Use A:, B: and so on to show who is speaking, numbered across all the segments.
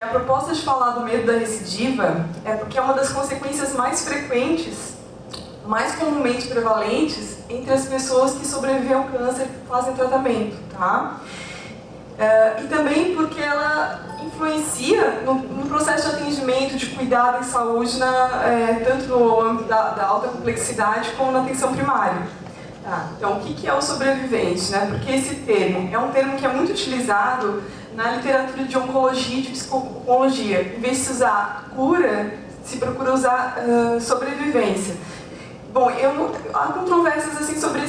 A: A proposta de falar do medo da recidiva é porque é uma das consequências mais frequentes, mais comumente prevalentes entre as pessoas que sobrevivem ao câncer e fazem tratamento, tá? E também porque ela influencia no processo de atendimento, de cuidado em saúde, tanto no âmbito da alta complexidade como na atenção primária. Tá? Então, o que é o sobrevivente, né? Porque esse termo é um termo que é muito utilizado na literatura de oncologia e de psicologia. Em vez de se usar cura, se procura usar sobrevivência. Bom, há controvérsias assim, sobre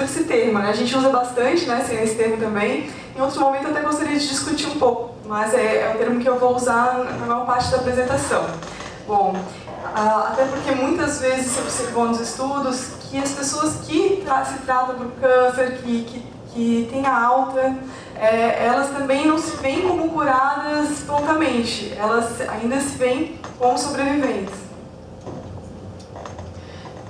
A: esse termo, né? A gente usa bastante, né, esse termo também. Em outro momento eu até gostaria de discutir um pouco, mas é um termo que eu vou usar na maior parte da apresentação. Bom, até porque muitas vezes se observou nos estudos que as pessoas que se tratam do câncer, que têm a alta, elas também não se veem como curadas prontamente, elas ainda se veem como sobreviventes.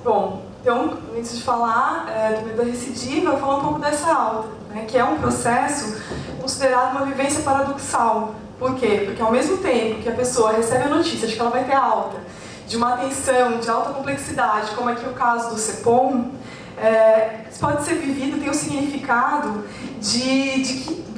A: Bom, então, antes de falar do medo da recidiva, eu vou falar um pouco dessa alta, né, que é um processo considerado uma vivência paradoxal. Por quê? Porque ao mesmo tempo que a pessoa recebe a notícia de que ela vai ter alta, de uma atenção de alta complexidade, como aqui o caso do CEPOM, isso pode ser vivido, tem um significado de que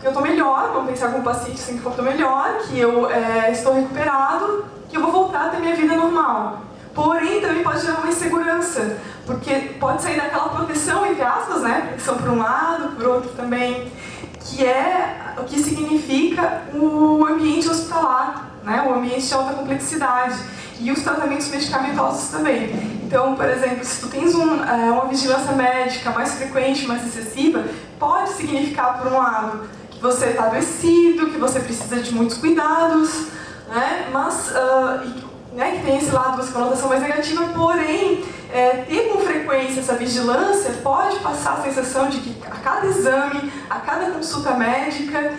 A: eu estou melhor, vamos pensar como paciente assim, que eu estou melhor, que eu estou recuperado, que eu vou voltar a ter minha vida normal. Porém, também pode gerar uma insegurança, porque pode sair daquela proteção, entre aspas, né? Proteção por um lado, por outro também, que é o que significa o ambiente hospitalar, né? O ambiente de alta complexidade e os tratamentos medicamentosos também. Então, por exemplo, se tu tens uma vigilância médica mais frequente, mais excessiva, pode significar, por um lado, que você está adoecido, que você precisa de muitos cuidados, né? Mas que tem esse lado dessa conotação mais negativa, porém, ter com frequência essa vigilância pode passar a sensação de que a cada exame, a cada consulta médica,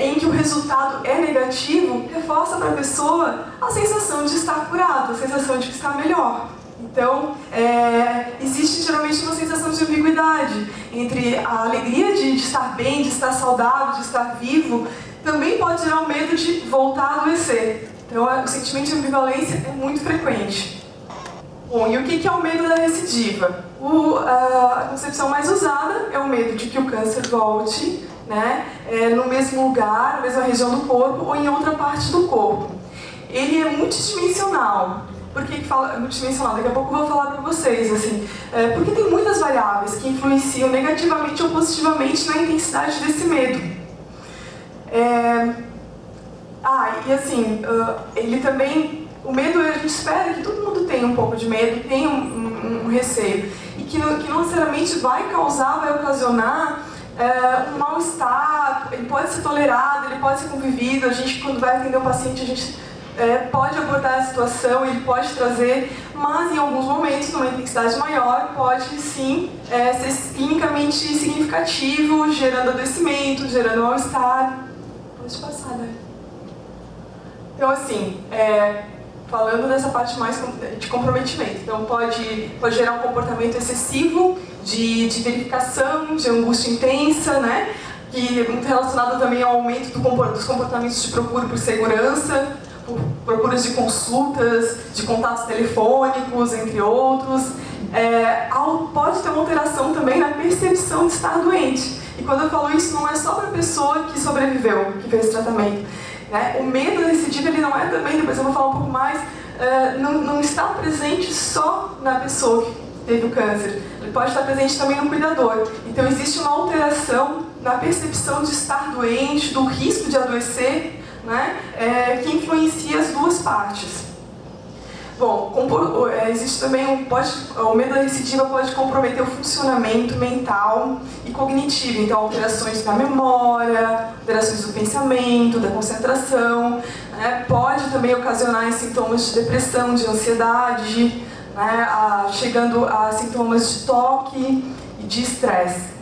A: em que o resultado é negativo, reforça para a pessoa a sensação de estar curado, a sensação de que está melhor. Então, existe geralmente uma sensação de ambiguidade entre a alegria de estar bem, de estar saudável, de estar vivo, também pode gerar o medo de voltar a adoecer. Então, o sentimento de ambivalência é muito frequente. Bom, e o que é o medo da recidiva? A concepção mais usada é o medo de que o câncer volte, né, no mesmo lugar, na mesma região do corpo ou em outra parte do corpo. Ele é multidimensional. Por que fala multidimensional? Daqui a pouco eu vou falar para vocês, assim, porque tem muitas variáveis que influenciam negativamente ou positivamente na intensidade desse medo. E assim, ele também, o medo, a gente espera que todo mundo tenha um pouco de medo, tenha um receio, e que não necessariamente vai ocasionar um mal-estar. Ele pode ser tolerado, ele pode ser convivido. A gente, quando vai atender um paciente, a gente pode abordar a situação, ele pode trazer, mas em alguns momentos, numa intensidade maior, pode sim ser clinicamente significativo, gerando adoecimento, gerando mal-estar. Pode passar, né? Então, assim, falando dessa parte mais de comprometimento, então pode gerar um comportamento excessivo de verificação, de angústia intensa, né? Que é muito relacionado também ao aumento dos comportamentos de procura por segurança, por procuras de consultas, de contatos telefônicos, entre outros. Pode ter uma alteração também na percepção de estar doente. E quando eu falo isso, não é só para a pessoa que sobreviveu, que fez tratamento. O medo da recidiva, ele não é também, depois eu vou falar um pouco mais, não está presente só na pessoa que teve o câncer, ele pode estar presente também no cuidador. Então existe uma alteração na percepção de estar doente, do risco de adoecer, né, que influencia as duas partes. Bom, existe também o medo da recidiva pode comprometer o funcionamento mental e cognitivo, então alterações da memória, alterações do pensamento, da concentração, né? Pode também ocasionar sintomas de depressão, de ansiedade, né? Chegando a sintomas de toque e de estresse.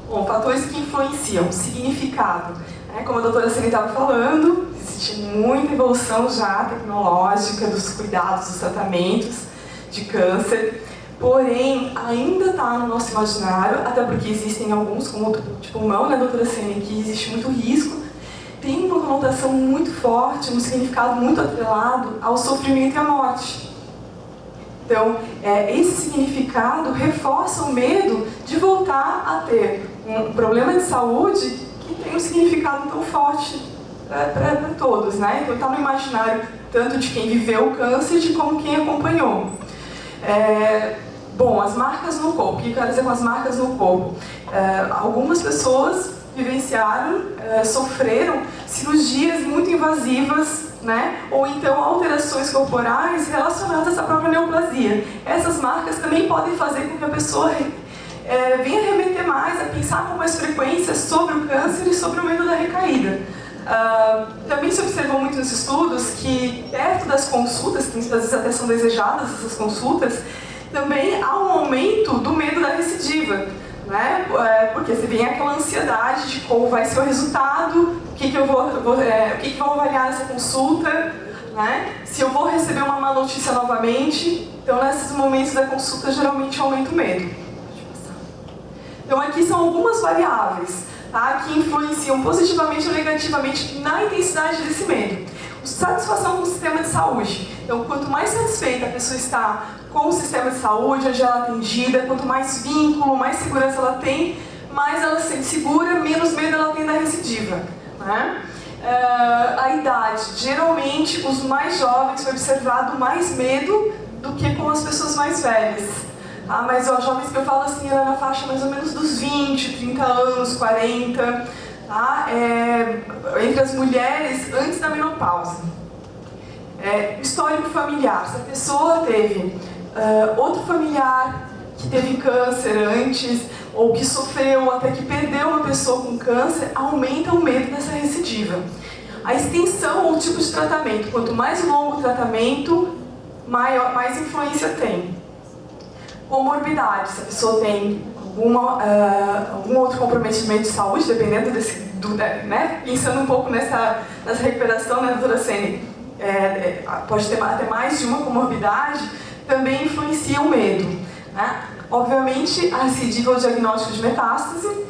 A: Bom, fatores que influenciam, significado. Como a doutora Ceni estava falando, existe muita evolução já tecnológica dos cuidados, dos tratamentos de câncer, porém ainda está no nosso imaginário, até porque existem alguns, como tipo pulmão, né, doutora Sene, que existe muito risco, tem uma conotação muito forte, um significado muito atrelado ao sofrimento e à morte. Então, esse significado reforça o medo de voltar a ter um problema de saúde que tem um significado tão forte para todos, né? Então, está no imaginário tanto de quem viveu o câncer, de como quem acompanhou. Bom, as marcas no corpo. O que eu quero dizer com as marcas no corpo? Algumas pessoas vivenciaram, sofreram cirurgias muito invasivas, né? Ou então alterações corporais relacionadas à própria neoplasia. Essas marcas também podem fazer com que a pessoa venha remeter mais, a pensar com mais frequência sobre o câncer e sobre o medo da recaída. Também se observou muito nos estudos que perto das consultas, que às vezes até são desejadas essas consultas, também há um aumento do medo da recidiva, né? Porque você vem aquela ansiedade de como vai ser o resultado, o que vão avaliar nessa consulta, né? Se eu vou receber uma má notícia novamente. Então, nesses momentos da consulta, geralmente aumenta o medo. Então, aqui são algumas variáveis, tá, que influenciam positivamente ou negativamente na intensidade desse medo. Satisfação com o sistema de saúde. Então, quanto mais satisfeita a pessoa está com o sistema de saúde, onde ela é atendida, quanto mais vínculo, mais segurança ela tem, mais ela se sente segura, menos medo ela tem da recidiva, né? A idade. Geralmente, os mais jovens foi observado mais medo do que com as pessoas mais velhas. Mas os jovens que eu falo assim, era na faixa mais ou menos dos 20, 30 anos, 40, tá? Entre as mulheres antes da menopausa. Histórico familiar. Se a pessoa teve outro familiar que teve câncer antes, ou que sofreu, até que perdeu uma pessoa com câncer, aumenta o medo dessa recidiva. A extensão ou o tipo de tratamento. Quanto mais longo o tratamento, mais influência tem. Comorbidade. Se a pessoa tem algum outro comprometimento de saúde, dependendo né? Pensando um pouco nessa recuperação, né, doutora Sene, pode ter até mais de uma comorbidade, também influencia o medo, né? Obviamente, a recidiva ou diagnóstico de metástase,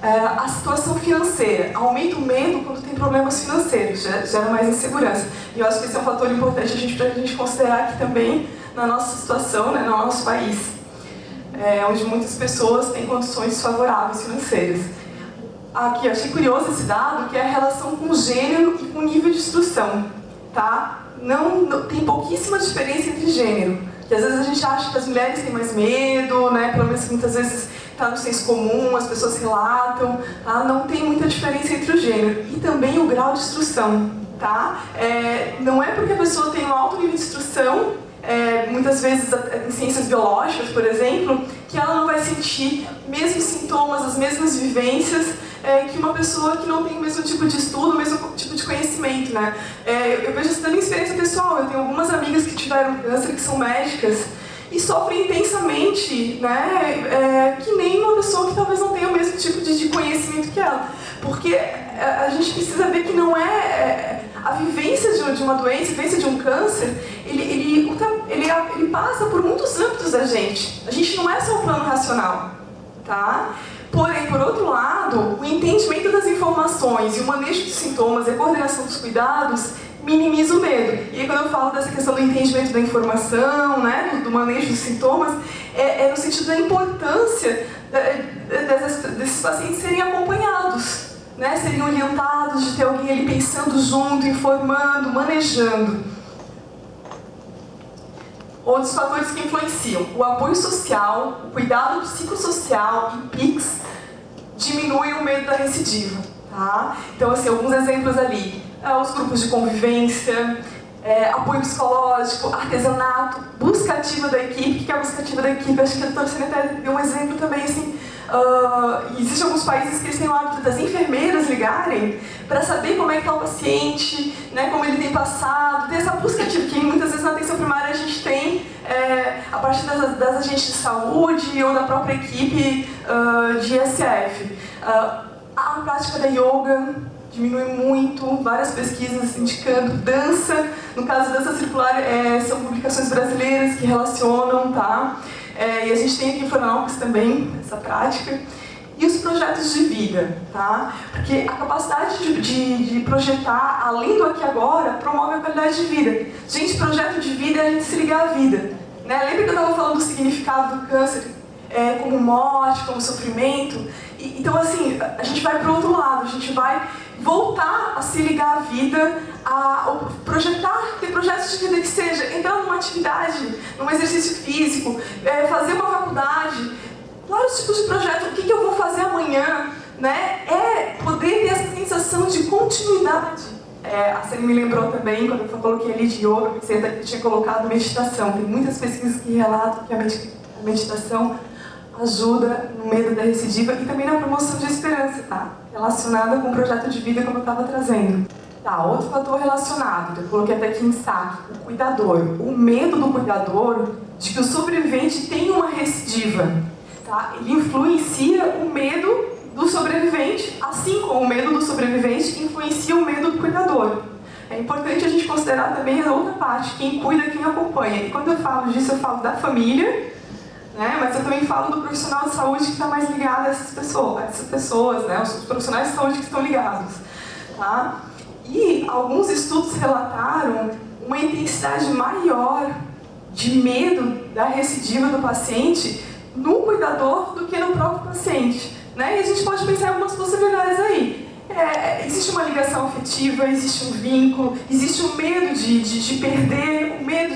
A: a situação financeira. Aumenta o medo quando tem problemas financeiros, gera mais insegurança. E eu acho que esse é um fator importante para a gente considerar aqui também na nossa situação, né, no nosso país, onde muitas pessoas têm condições desfavoráveis financeiras. Aqui, eu achei curioso esse dado, que é a relação com o gênero e com o nível de instrução, tá? Não tem pouquíssima diferença entre gênero, que às vezes a gente acha que as mulheres têm mais medo, né? Pelo menos muitas vezes está no senso comum, as pessoas relatam, tá? Não tem muita diferença entre o gênero e também o grau de instrução, tá? Não é porque a pessoa tem um alto nível de instrução, muitas vezes em ciências biológicas, por exemplo, que ela não vai sentir mesmos sintomas, as mesmas vivências que uma pessoa que não tem o mesmo tipo de estudo, o mesmo tipo de conhecimento, né? Eu vejo isso da minha experiência pessoal. Eu tenho algumas amigas que tiveram câncer, que são médicas, e sofrem intensamente, né? Que nem uma pessoa que talvez não tenha o mesmo tipo de conhecimento que ela. Porque a gente precisa ver que não a vivência de uma doença, a vivência de um câncer, ele passa por muitos âmbitos da gente. A gente não é só o plano racional, tá? Porém, por outro lado, o entendimento das informações e o manejo dos sintomas e a coordenação dos cuidados minimiza o medo. E aí, quando eu falo dessa questão do entendimento da informação, né, do manejo dos sintomas, no sentido da importância desses pacientes serem acompanhados, né, serem orientados, de ter alguém ali pensando junto, informando, manejando. Outros fatores que influenciam: o apoio social, o cuidado psicossocial e PICS diminuem o medo da recidiva, tá? Então, assim, alguns exemplos ali: os grupos de convivência, apoio psicológico, artesanato, busca ativa da equipe. O que é a busca ativa da equipe? Acho que a doutora Sene deu um exemplo também, assim. Existem alguns países que eles têm o hábito das enfermeiras ligarem para saber como é que está o paciente, né, como ele tem passado, ter essa busca ativa, que muitas vezes na atenção primária a gente tem a partir das agentes de saúde ou da própria equipe de ISF. A prática da yoga diminui muito, várias pesquisas indicando. Dança, no caso dança circular, são publicações brasileiras que relacionam, tá? e a gente tem aqui em Florianópolis também essa prática. E os projetos de vida, tá? Porque a capacidade de projetar além do aqui e agora promove a qualidade de vida. Gente, projeto de vida é a gente se ligar à vida, né? Lembra que eu estava falando do significado do câncer como morte, como sofrimento? Então, assim, a gente vai para o outro lado, a gente vai voltar a se ligar à vida, a projetar, ter projetos de vida que seja entrar numa atividade, num exercício físico, fazer uma faculdade, vários tipos de projetos. O que eu vou fazer amanhã, né? É poder ter essa sensação de continuidade. A Sally me lembrou também, quando eu coloquei ali de yoga, que você tinha colocado meditação. Tem muitas pesquisas que relatam que a meditação ajuda no medo da recidiva e também na promoção de esperança, tá? Relacionada com o projeto de vida, como eu estava trazendo. Tá, outro fator relacionado, que eu coloquei até aqui em saque, o cuidador. O medo do cuidador de que o sobrevivente tenha uma recidiva. Tá? Ele influencia o medo do sobrevivente, assim como o medo do sobrevivente influencia o medo do cuidador. É importante a gente considerar também a outra parte, quem cuida, quem acompanha. E quando eu falo disso, eu falo da família, né? Mas eu também falo do profissional de saúde que está mais ligado a essas pessoas, né? Os profissionais de saúde que estão ligados. Tá? E alguns estudos relataram uma intensidade maior de medo da recidiva do paciente no cuidador do que no próprio paciente, né? E a gente pode pensar em algumas possibilidades aí. Existe uma ligação afetiva, existe um vínculo, existe um medo de perder, o medo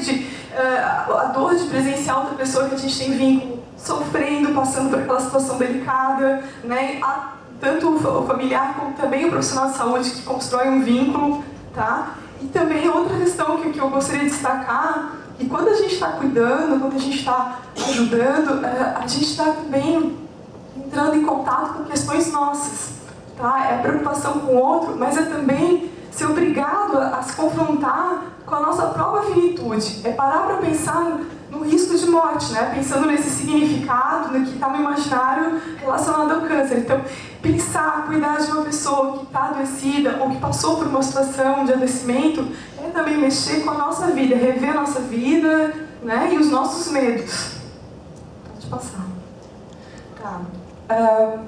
A: a dor de presenciar outra pessoa que a gente tem vínculo, sofrendo, passando por aquela situação delicada, né? Há tanto o familiar como também o profissional de saúde que constrói um vínculo, tá? E também outra questão que eu gostaria de destacar. E quando a gente está cuidando, quando a gente está ajudando, a gente está também entrando em contato com questões nossas, tá? É a preocupação com o outro, mas é também ser obrigado a se confrontar com a nossa própria finitude. É parar para pensar no risco de morte, né? Pensando nesse significado que está no imaginário relacionado ao câncer. Então, pensar, cuidar de uma pessoa que está adoecida ou que passou por uma situação de adoecimento é também mexer com a nossa vida, rever a nossa vida, né? E os nossos medos. Pode passar. Tá.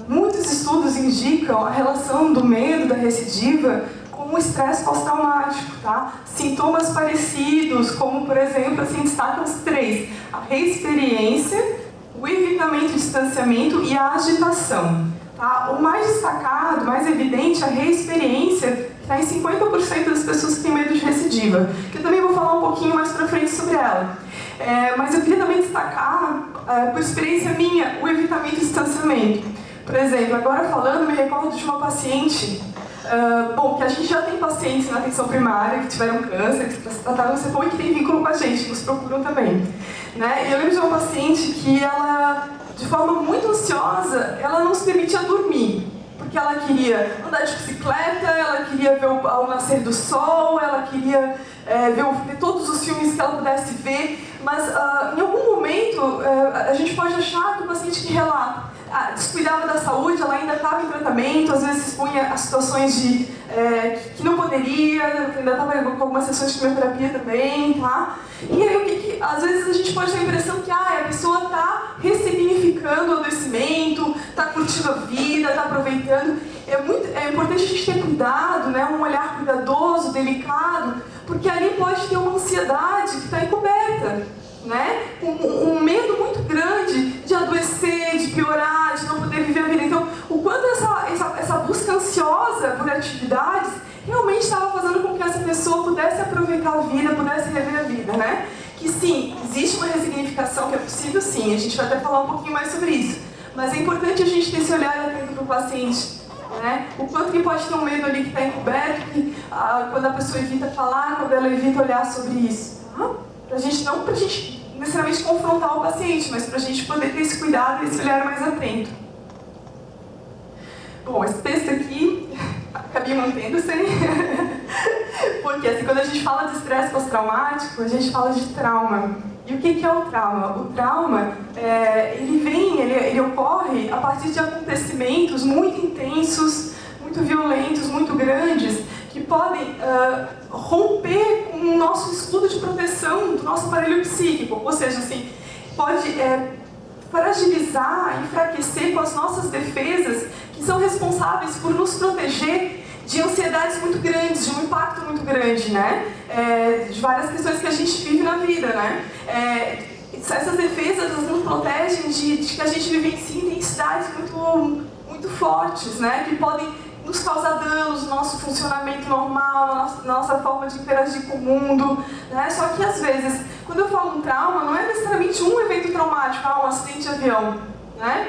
A: Muitos estudos indicam a relação do medo da recidiva com o estresse pós-traumático, tá? Sintomas parecidos, como, por exemplo, assim, destacam os 3. A reexperiência, o evitamento e distanciamento e a agitação. Tá? O mais destacado, mais evidente, a reexperiência, que está em 50% das pessoas que têm medo de recidiva. Que eu também vou falar um pouquinho mais pra frente sobre ela. Mas eu queria também destacar, por experiência minha, o evitamento e distanciamento. Por exemplo, agora falando, me recordo de uma paciente, que a gente já tem pacientes na atenção primária que tiveram câncer, que trataram no CEPOM e que tem vínculo com a gente, nos procuram também. Né? E eu lembro de uma paciente que ela, de forma muito ansiosa, ela não se permitia dormir. Porque ela queria andar de bicicleta, ela queria ver o nascer do sol, ela queria ver todos os filmes que ela pudesse ver, mas em algum momento a gente pode achar que o paciente que relata descuidava da saúde, ela ainda estava em tratamento, às vezes se expunha a situações que não poderia, ainda estava com algumas sessões de quimioterapia também, tá? E aí, às vezes a gente pode ter a impressão que a pessoa está ressignificando o adoecimento, está curtindo a vida, está aproveitando. É importante a gente ter cuidado, né? Um olhar cuidadoso, delicado, porque ali pode ter uma ansiedade que está encoberta, né? Um medo muito grande de adoecer, de piorar, de não poder viver a vida. Então, o quanto essa busca ansiosa por atividades realmente estava fazendo com que essa pessoa pudesse aproveitar a vida, pudesse rever a vida, né? Que sim, existe uma ressignificação que é possível, sim, a gente vai até falar um pouquinho mais sobre isso. Mas é importante a gente ter esse olhar atento para o paciente, né? O quanto que pode ter um medo ali que está encoberto, quando a pessoa evita falar, quando ela evita olhar sobre isso. Tá? Pra gente não necessariamente confrontar o paciente, mas para a gente poder ter esse cuidado e esse olhar mais atento. Bom, esse texto aqui, acabei mantendo sem. Porque assim, quando a gente fala de estresse pós-traumático, a gente fala de trauma. E o que é o trauma? O trauma, ele ocorre a partir de acontecimentos muito intensos, muito violentos, muito grandes, que podem romper com o nosso escudo de proteção do nosso aparelho psíquico. Ou seja, assim, pode fragilizar, enfraquecer com as nossas defesas, que são responsáveis por nos proteger de ansiedades muito grandes, de um impacto muito grande, né? De várias questões que a gente vive na vida, né? Essas defesas nos protegem de que a gente vivencie intensidades muito fortes, né? Que podem nos causar danos no nosso funcionamento normal, na nossa forma de interagir com o mundo, né? Só que às vezes, quando eu falo um trauma, não é necessariamente um evento traumático, um acidente de avião, né?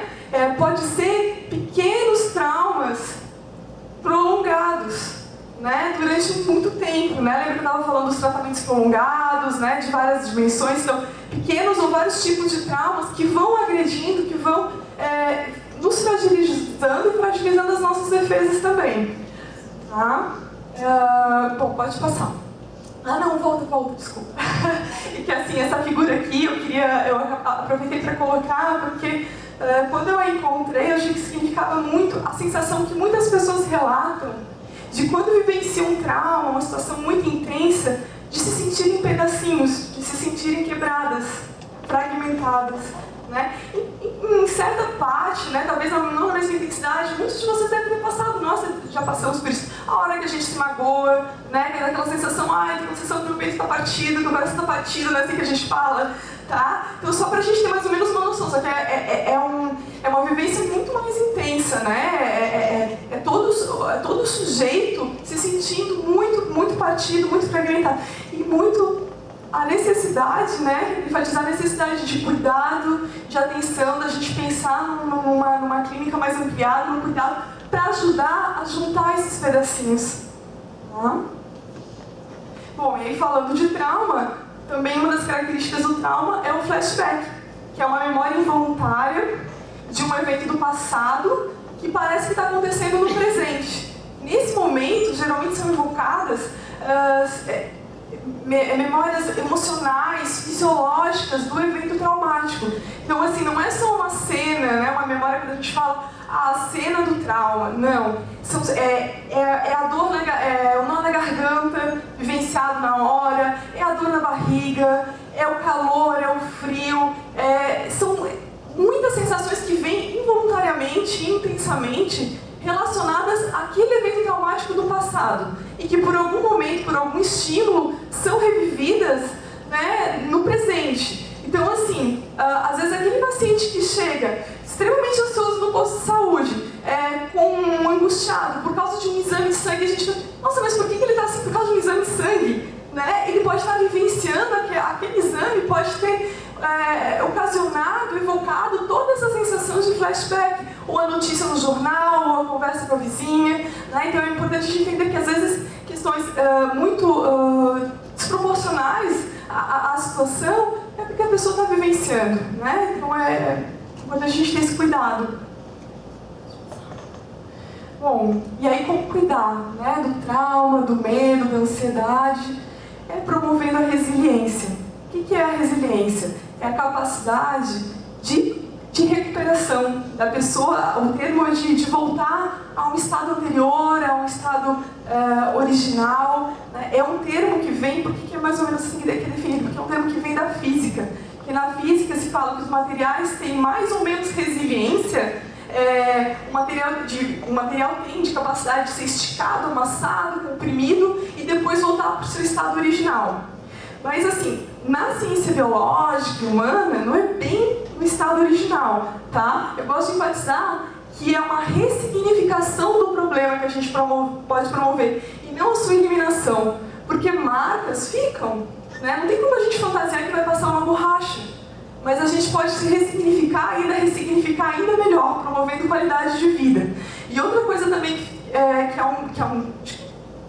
A: Pode ser pequenos traumas prolongados, né? Durante muito tempo, né? Lembra que eu estava falando dos tratamentos prolongados, né? De várias dimensões, então, pequenos ou vários tipos de traumas que vão agredindo, que vão nos fragilizando e fragilizando as nossas defesas também. Tá? Bom, pode passar. Ah não, volta, desculpa. E que assim, essa figura aqui eu aproveitei para colocar porque quando eu a encontrei, eu achei que significava muito a sensação que muitas pessoas relatam de quando vivenciam um trauma, uma situação muito intensa, de se sentirem em pedacinhos, de se sentirem quebradas, fragmentadas. Né? Em certa parte, né, talvez não na mesma intensidade, muitos de vocês devem ter passado, nossa, já passamos por isso, a hora que a gente se magoa, né, que é aquela sensação, aquela sensação que o peito está partido, que o braço está partido, não é assim que a gente fala, tá? Então só pra gente ter mais ou menos uma noção, só que é uma vivência muito mais intensa, né? É todo sujeito se sentindo muito partido, muito fragmentado, e muito a necessidade, né, enfatizar a necessidade de cuidado, de atenção, da gente pensar numa clínica mais ampliada, num cuidado para ajudar a juntar esses pedacinhos. Tá? Bom, e aí falando de trauma, também uma das características do trauma é o flashback, que é uma memória involuntária de um evento do passado que parece que está acontecendo no presente. Nesse momento, geralmente são evocadas memórias emocionais, fisiológicas do evento traumático. Então, assim, não é só uma cena, né, uma memória que a gente fala, a cena do trauma, não. É a dor, o nó na garganta, vivenciado na hora, é a dor na barriga, é o calor, é o frio, são muitas sensações que vêm involuntariamente, intensamente, relacionadas àquele evento traumático do passado e que por algum momento, por algum estímulo, são revividas, né, no presente. Então, assim, às vezes aquele paciente que chega extremamente ansioso no posto de saúde, angustiado por causa de um exame de sangue, a gente fala, nossa, mas por que ele está assim por causa de um exame de sangue? Né? Ele pode estar vivenciando aquele exame, pode ter ocasionado, evocado todas as sensações de flashback, ou a notícia no jornal, ou a conversa com a vizinha. Né? Então é importante a gente entender que às vezes questões muito desproporcionais à situação é porque a pessoa está vivenciando. Né? Então é importante a gente ter esse cuidado. Bom, e aí como cuidar, né, do trauma, do medo, da ansiedade? Promovendo a resiliência. O que é a resiliência? É a capacidade de recuperação da pessoa, o termo é de voltar a um estado anterior, a um estado original. Né? É um termo que vem, por que é mais ou menos assim que é definido? Porque é um termo que vem da física. Porque na física se fala que os materiais têm mais ou menos resiliência. O material tem de capacidade de ser esticado, amassado, comprimido e depois voltar para o seu estado original. Mas assim, na ciência biológica humana, não é bem no estado original, tá? Eu gosto de enfatizar que é uma ressignificação do problema que a gente pode promover e não a sua eliminação, porque marcas ficam, né? Não tem como a gente fantasiar que vai passar uma borracha. Mas a gente pode se ressignificar ainda melhor, promovendo qualidade de vida. E outra coisa também que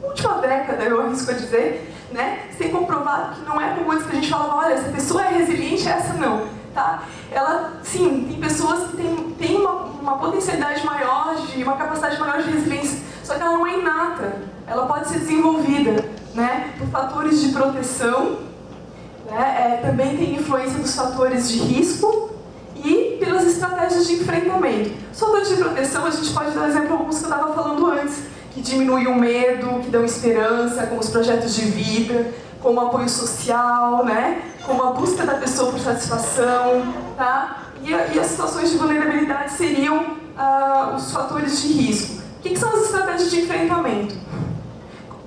A: última década, eu arrisco a dizer, né, ser comprovado que não é como antes que a gente falava, olha, essa pessoa é resiliente, essa não. Tá? Ela, sim, tem pessoas que têm uma potencialidade maior, uma capacidade maior de resiliência, só que ela não é inata, ela pode ser desenvolvida, né, por fatores de proteção. Também tem influência dos fatores de risco e pelas estratégias de enfrentamento. Os fatores de proteção, a gente pode dar exemplo alguns que eu estava falando antes, que diminuem o medo, que dão esperança, como os projetos de vida, como o apoio social, né? Como a busca da pessoa por satisfação. Tá? E as situações de vulnerabilidade seriam os fatores de risco. O que são as estratégias de enfrentamento?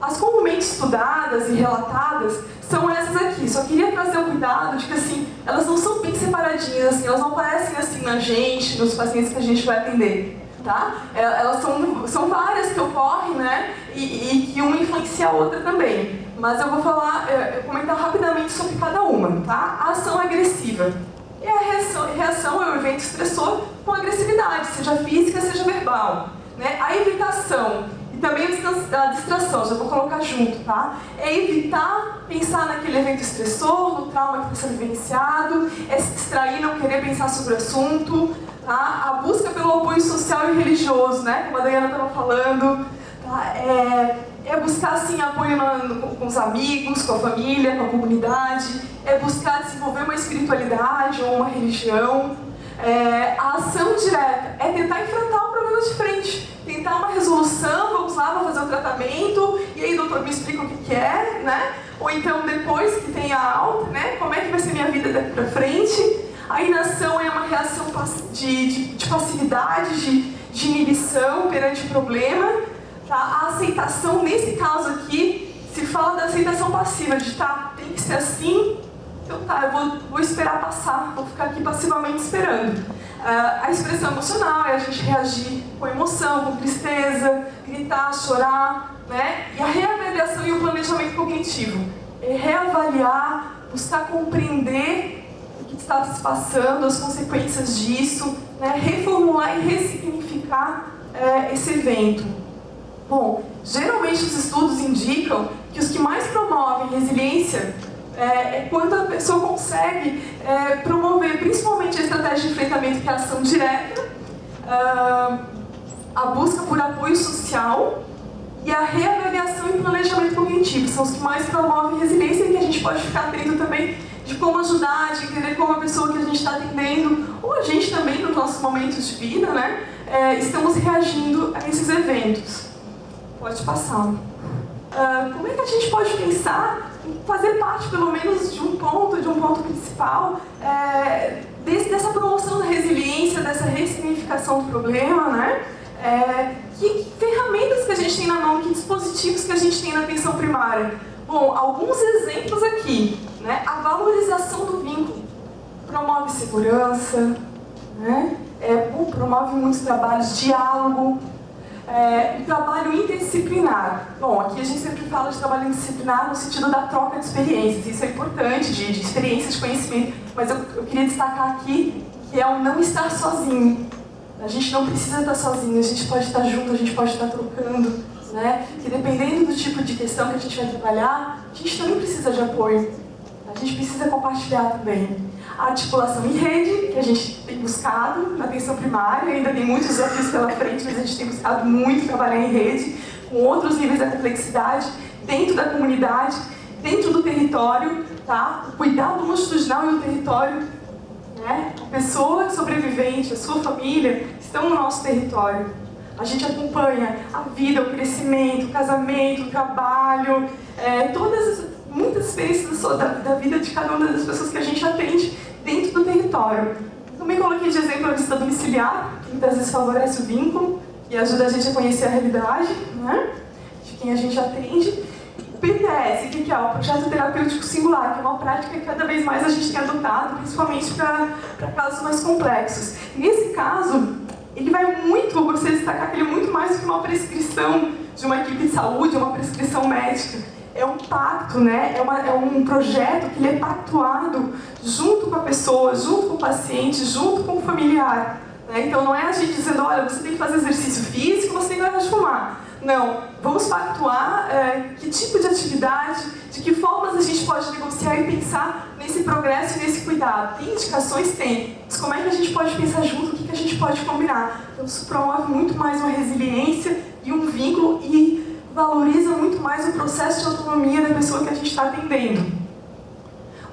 A: As comumente estudadas e relatadas são essas aqui. Só queria trazer o cuidado de que, assim, elas não são bem separadinhas, assim, elas não aparecem assim na gente, nos pacientes que a gente vai atender. Tá? Elas são várias que ocorrem, né? E que uma influencia a outra também. Mas eu vou comentar rapidamente sobre cada uma. Tá? A ação agressiva. É a reação ao evento estressor com agressividade, seja física, seja verbal. Né? A evitação e também a distração, já vou colocar junto, tá? É evitar pensar naquele evento estressor, no trauma que está sendo vivenciado, é se distrair, não querer pensar sobre o assunto, tá? A busca pelo apoio social e religioso, né? Como a Dayana estava falando, tá? É buscar, assim, apoio com os amigos, com a família, com a comunidade, é buscar desenvolver uma espiritualidade ou uma religião. A ação direta é tentar enfrentar o problema de frente, tentar uma resolução, vamos lá, vou fazer o tratamento, e aí, doutor, me explica o que é, né? Ou então, depois que tem a alta, né? Como é que vai ser minha vida daqui pra frente? A inação é uma reação de passividade, de inibição perante o problema. Tá? A aceitação, nesse caso aqui, se fala da aceitação passiva, de tem que ser assim, então tá, eu vou esperar passar, vou ficar aqui passivamente esperando. A expressão emocional é a gente reagir com emoção, com tristeza, gritar, chorar, né? E a reavaliação e o planejamento cognitivo é reavaliar, buscar compreender o que está se passando, as consequências disso, né? Reformular e ressignificar esse evento. Bom, geralmente os estudos indicam que os que mais promovem resiliência é quando a pessoa consegue promover principalmente a estratégia de enfrentamento, que é a ação direta, a busca por apoio social e a reavaliação e planejamento cognitivo. São os que mais promovem resiliência e que a gente pode ficar atento também de como ajudar, de entender como a pessoa que a gente está atendendo, ou a gente também, nos nossos momentos de vida, né, estamos reagindo a esses eventos. Pode passar. Como é que a gente pode pensar em fazer parte, pelo menos, de um ponto principal, dessa promoção da resiliência, dessa ressignificação do problema, né? Que ferramentas que a gente tem na mão, que dispositivos que a gente tem na atenção primária? Bom, alguns exemplos aqui, né? A valorização do vínculo promove segurança, né? Promove muitos trabalhos, diálogo, o trabalho interdisciplinar. Bom, aqui a gente sempre fala de trabalho interdisciplinar no sentido da troca de experiências, isso é importante, de experiências, de conhecimento, mas eu queria destacar aqui que é o não estar sozinho. A gente não precisa estar sozinho, a gente pode estar junto, a gente pode estar trocando, né? Que dependendo do tipo de questão que a gente vai trabalhar, a gente também precisa de apoio, a gente precisa compartilhar também. A articulação em rede, que a gente tem buscado na atenção primária, ainda tem muitos desafios pela frente, mas a gente tem buscado muito trabalhar em rede, com outros níveis da complexidade, dentro da comunidade, dentro do território, tá? O cuidado longitudinal e o território, né? A pessoa sobrevivente, a sua família, estão no nosso território. A gente acompanha a vida, o crescimento, o casamento, o trabalho, muitas experiências da vida de cada uma das pessoas que a gente atende dentro do território. Também coloquei de exemplo a visita domiciliar, que muitas vezes favorece o vínculo e ajuda a gente a conhecer a realidade, né, de quem a gente atende. O PTS, que é o Projeto Terapêutico Singular, que é uma prática que cada vez mais a gente tem adotado, principalmente para casos mais complexos. Nesse caso, ele vai muito, eu gostaria de destacar que ele é muito mais do que uma prescrição de uma equipe de saúde, uma prescrição médica. É um pacto, né? É um projeto que ele é pactuado junto com a pessoa, junto com o paciente, junto com o familiar. Né? Então não é a gente dizendo, olha, você tem que fazer exercício físico, você tem que parar de fumar. Não, vamos pactuar que tipo de atividade, de que formas a gente pode negociar e pensar nesse progresso e nesse cuidado. Tem indicações? Tem. Mas como é que a gente pode pensar junto, o que a gente pode combinar? Então isso promove muito mais uma resiliência e um vínculo e valoriza muito mais o processo de autonomia da pessoa que a gente está atendendo.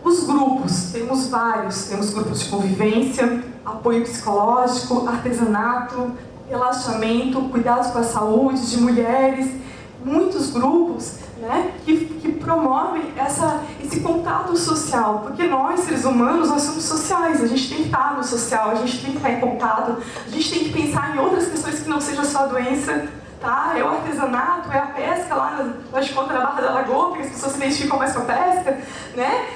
A: Os grupos, temos vários. Temos grupos de convivência, apoio psicológico, artesanato, relaxamento, cuidados com a saúde de mulheres. Muitos grupos, né, que promove esse contato social, porque nós, seres humanos, nós somos sociais, a gente tem que estar no social, a gente tem que estar em contato, a gente tem que pensar em outras questões que não sejam só a doença, tá? É o artesanato, é a pesca lá de conta na Barra da Lagoa, porque as pessoas se identificam mais com a pesca, né?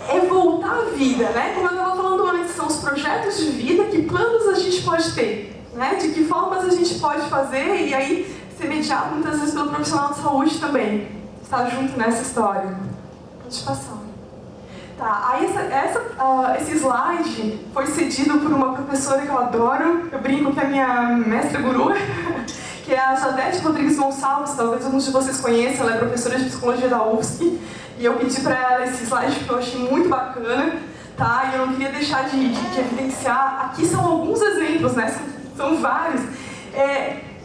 A: É voltar à vida, né? Como eu estava falando antes, são os projetos de vida, que planos a gente pode ter, né? De que formas a gente pode fazer e aí ser mediado muitas vezes pelo profissional de saúde também, estar junto nessa história. Pode passar. Tá, aí esse slide foi cedido por uma professora que eu adoro, eu brinco que é a minha mestra guru, que é a Jadete Rodrigues Gonçalves, talvez alguns de vocês conheçam, ela é professora de psicologia da UFSC, e eu pedi para ela esse slide porque eu achei muito bacana, tá? E eu não queria deixar de evidenciar. Aqui são alguns exemplos, né? São vários,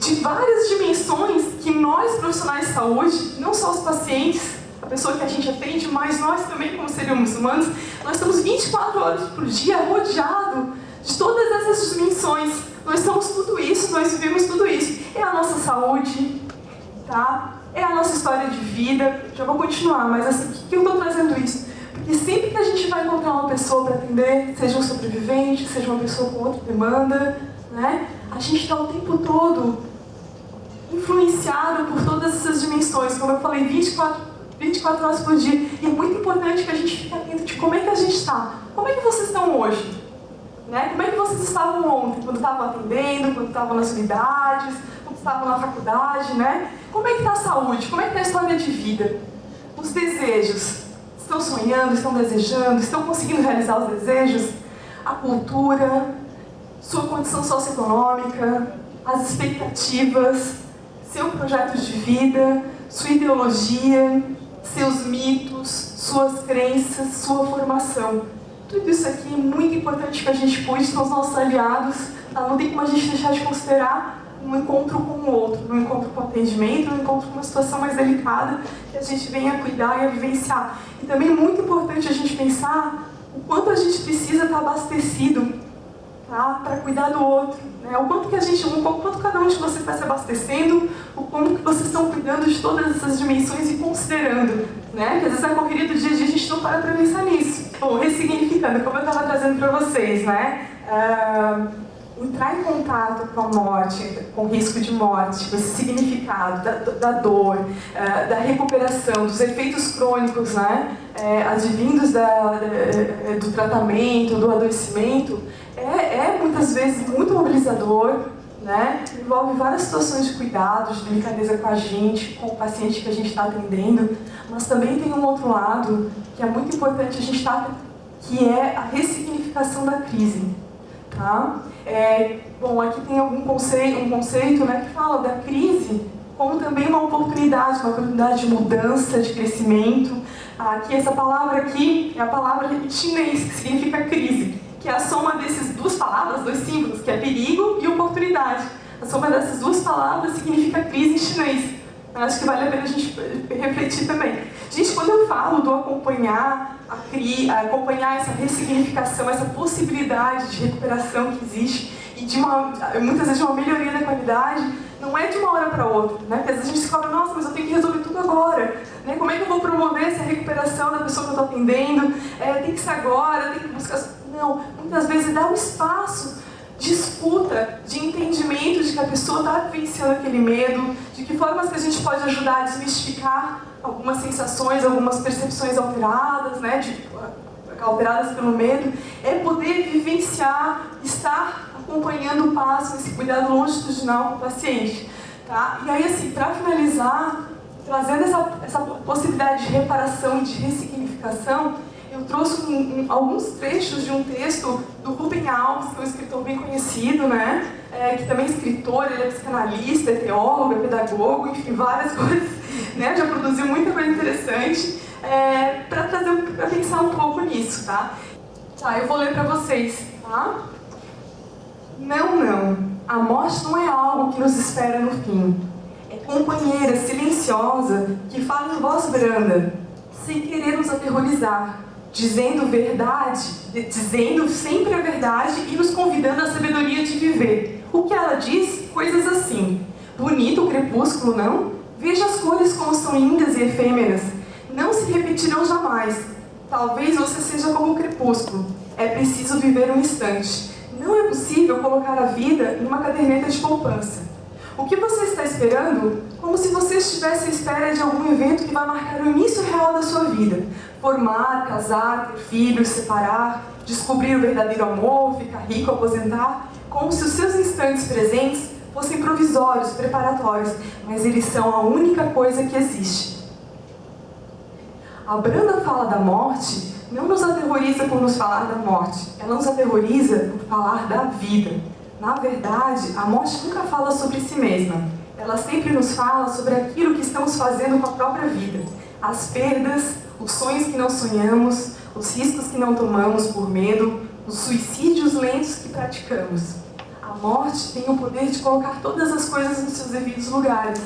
A: de várias dimensões que nós, profissionais de saúde, não só os pacientes, a pessoa que a gente atende, mas nós também, como seres humanos, nós estamos 24 horas por dia rodeados de todas essas dimensões. Nós somos tudo isso, nós vivemos tudo isso. É a nossa saúde, tá? É a nossa história de vida. Já vou continuar, mas assim, por que eu estou trazendo isso? Porque sempre que a gente vai encontrar uma pessoa para atender, seja um sobrevivente, seja uma pessoa com outra demanda, né? A gente está o tempo todo influenciado por todas essas dimensões. Como eu falei, 24 horas por dia. E é muito importante que a gente fique atento de como é que a gente está. Como é que vocês estão hoje? Né? Como é que vocês estavam ontem? Quando estavam atendendo, quando estavam nas unidades, quando estavam na faculdade, né? Como é que está a saúde? Como é que está a história de vida? Os desejos. Estão sonhando? Estão desejando? Estão conseguindo realizar os desejos? A cultura, sua condição socioeconômica, as expectativas, seu projeto de vida, sua ideologia, seus mitos, suas crenças, sua formação. Tudo isso aqui é muito importante que a gente cuide, são os nossos aliados, tá? Não tem como a gente deixar de considerar um encontro com o outro, um encontro com atendimento, um encontro com uma situação mais delicada, que a gente venha a cuidar e a vivenciar. E também é muito importante a gente pensar o quanto a gente precisa estar abastecido, tá? Para cuidar do outro, né? O quanto cada um de vocês está se abastecendo, o como que vocês estão cuidando de todas essas dimensões e considerando, né? Que às vezes na correria do dia a dia a gente não para pensar nisso. Bom, ressignificando, como eu estava trazendo para vocês, né? Entrar em contato com a morte, com o risco de morte, com esse significado da dor, da recuperação, dos efeitos crônicos, né? Advindos do tratamento, do adoecimento, muitas vezes muito mobilizador, né? Envolve várias situações de cuidado, de delicadeza com a gente, com o paciente que a gente está atendendo, mas também tem um outro lado que é muito importante a gente que é a ressignificação da crise, tá? Bom, aqui tem um conceito, né, que fala da crise como também uma oportunidade de mudança, de crescimento. Aqui, essa palavra aqui é a palavra em chinês, que significa crise, que é a soma dessas duas palavras, dois símbolos, que é perigo e oportunidade. A soma dessas duas palavras significa crise em chinês. Eu acho que vale a pena a gente refletir também. Gente, quando eu falo do acompanhar essa ressignificação, essa possibilidade de recuperação que existe, e muitas vezes de uma melhoria da qualidade, não é de uma hora para outra, né? Porque às vezes a gente se cobra, nossa, mas eu tenho que resolver tudo agora, né? Como é que eu vou promover essa recuperação da pessoa que eu estou atendendo? Tem que ser agora, tem que buscar... Não, muitas vezes dá um espaço de escuta, de entendimento de que a pessoa está vivenciando aquele medo, de que formas que a gente pode ajudar a desmistificar algumas sensações, algumas percepções alteradas, né? Alteradas pelo medo, é poder vivenciar, estar acompanhando o passo, esse cuidado longitudinal com o paciente, tá? E aí, assim, para finalizar, trazendo essa possibilidade de reparação e de ressignificação, eu trouxe alguns trechos de um texto do Rubem Alves, que é um escritor bem conhecido, né? Que também é escritor, ele é psicanalista, é teólogo, é pedagogo, enfim, várias coisas, né? Já produziu muita coisa interessante, para pensar um pouco nisso, tá? Tá, eu vou ler para vocês, tá? Não, a morte não é algo que nos espera no fim. É companheira silenciosa que fala em voz branda, sem querer nos aterrorizar, dizendo sempre a verdade e nos convidando à sabedoria de viver. O que ela diz? Coisas assim: bonito o crepúsculo, não? Veja as cores como são lindas e efêmeras. Não se mais. Talvez você seja como o crepúsculo. É preciso viver um instante. Não é possível colocar a vida em uma caderneta de poupança. O que você está esperando? Como se você estivesse à espera de algum evento que vai marcar o início real da sua vida. Formar, casar, ter filhos, separar, descobrir o verdadeiro amor, ficar rico, aposentar. Como se os seus instantes presentes fossem provisórios, preparatórios, mas eles são a única coisa que existe. A branda fala da morte não nos aterroriza por nos falar da morte, ela nos aterroriza por falar da vida. Na verdade, a morte nunca fala sobre si mesma, ela sempre nos fala sobre aquilo que estamos fazendo com a própria vida. As perdas, os sonhos que não sonhamos, os riscos que não tomamos por medo, os suicídios lentos que praticamos. A morte tem o poder de colocar todas as coisas nos seus devidos lugares.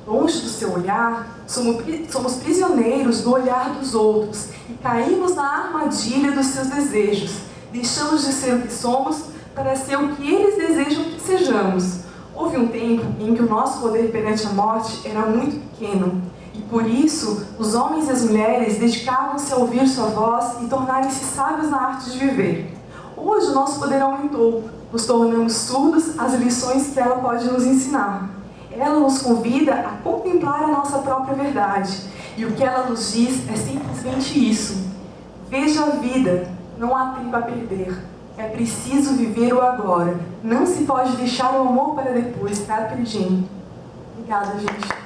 A: Longe do seu olhar, somos prisioneiros do olhar dos outros e caímos na armadilha dos seus desejos. Deixamos de ser o que somos para ser o que eles desejam que sejamos. Houve um tempo em que o nosso poder perante a morte era muito pequeno e por isso os homens e as mulheres dedicavam-se a ouvir sua voz e tornarem-se sábios na arte de viver. Hoje o nosso poder aumentou, nos tornamos surdos às lições que ela pode nos ensinar. Ela nos convida a contemplar a nossa própria verdade. E o que ela nos diz é simplesmente isso. Veja a vida, não há tempo a perder. É preciso viver o agora. Não se pode deixar o amor para depois, carpe diem. Obrigada, gente.